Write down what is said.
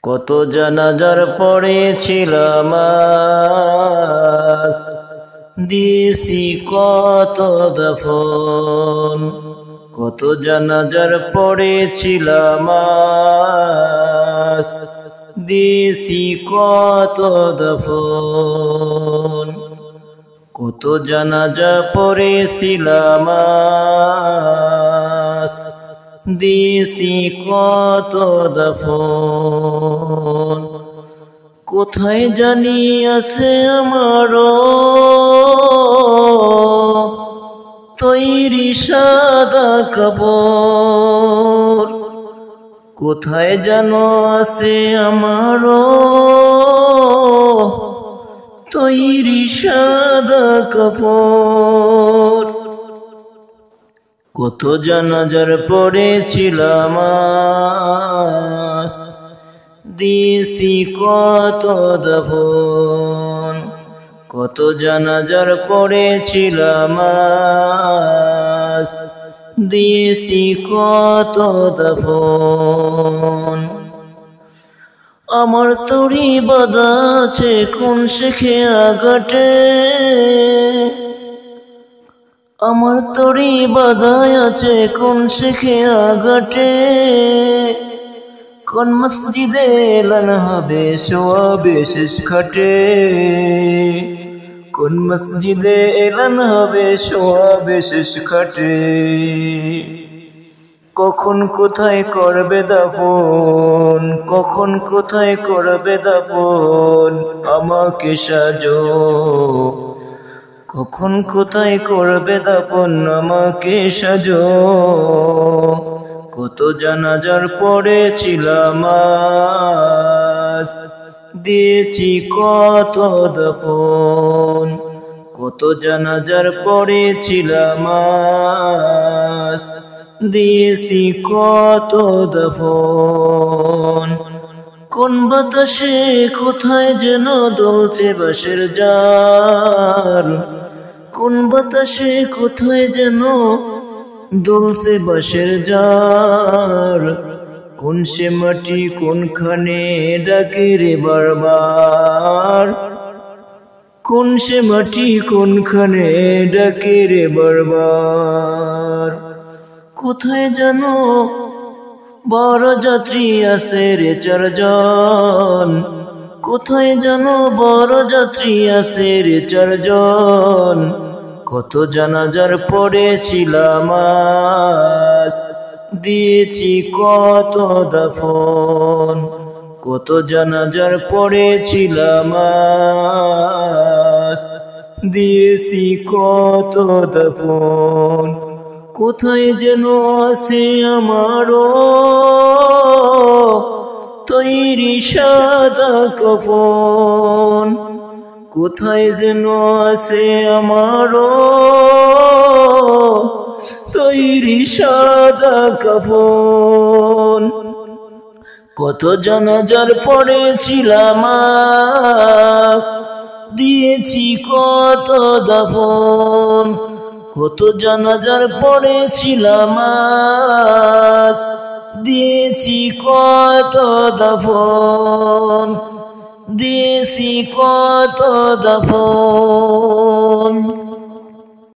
কত জানাজার পড়েছিলাম আজ, দিয়েছি কত দাফন। কত জানাজার পড়েছিলাম আজ, দিয়েছি কত দাফন। কত জানাজা পড়েছিলাম আজ, দিয়েছি কত দাফন। কোথায় জানি আছে আমারও তৈরি সাদা কবর। কোথায় যেন আছে আমারও তৈরি সাদা কবর। কত জানাজার পড়েছিলাম আজ, দিয়েছি কত দাফন। কত জানাজার পড়েছিলাম আজ, দিয়েছি কত দাফন। আমার তরি বাঁধা আছে কোন শেখে আঘাটে, আমার তরি বাঁধা আছে কোন শেখে আঘাটে। কোন মসজিদে এলান হবে শোয়াবে শেষ খাটে, কোন মসজিদে এলান হবে শোয়াবে শেষ খাটে। কখন কোথায় করবে দাফন, কখন কোথায় করবে দাফন, আমাকে সাজো। কখন কোথায় করবে দাফন, আমাকে সাজো। কত জানাজার পড়েছিলাম আজ, দিয়েছি কত দাফন। কত জানাজার পড়েছিলাম আজ, দিয়েছি কত দাফন। কোন বাতাসে কোথায় যেন দোলছে বাঁশের জার, কোন বাতাসে কোথায় যেন দোলছে বাঁশের জার। কোন সে মাটি কোনখানে ডাকে রে বারবার, কোন সে মাটি কোনখানে ডাকে রে বারবার। কোথায় যেন বড় যাত্রী আছে রে চারজন, কোথায় যেন বড় যাত্রী আছে রে চারজন। কত জানাজার পড়েছিলাম আজ, দিয়েছি কত দাফন। কত জানাজার পড়েছিলাম আজ, দিয়েছি কত দাফন। কোথায় যেন আছে আমারও তৈরি সাদা কাফন, কোথায় যেন আছে আমারও তৈরি সাদা কাফন। কত জানাজার পড়েছিলাম আজ, দিয়েছি কত দাফন। কত জানাজার পড়েছিলাম আজ, দিয়েছি কত দাফন, দিয়েছি কত দাফন।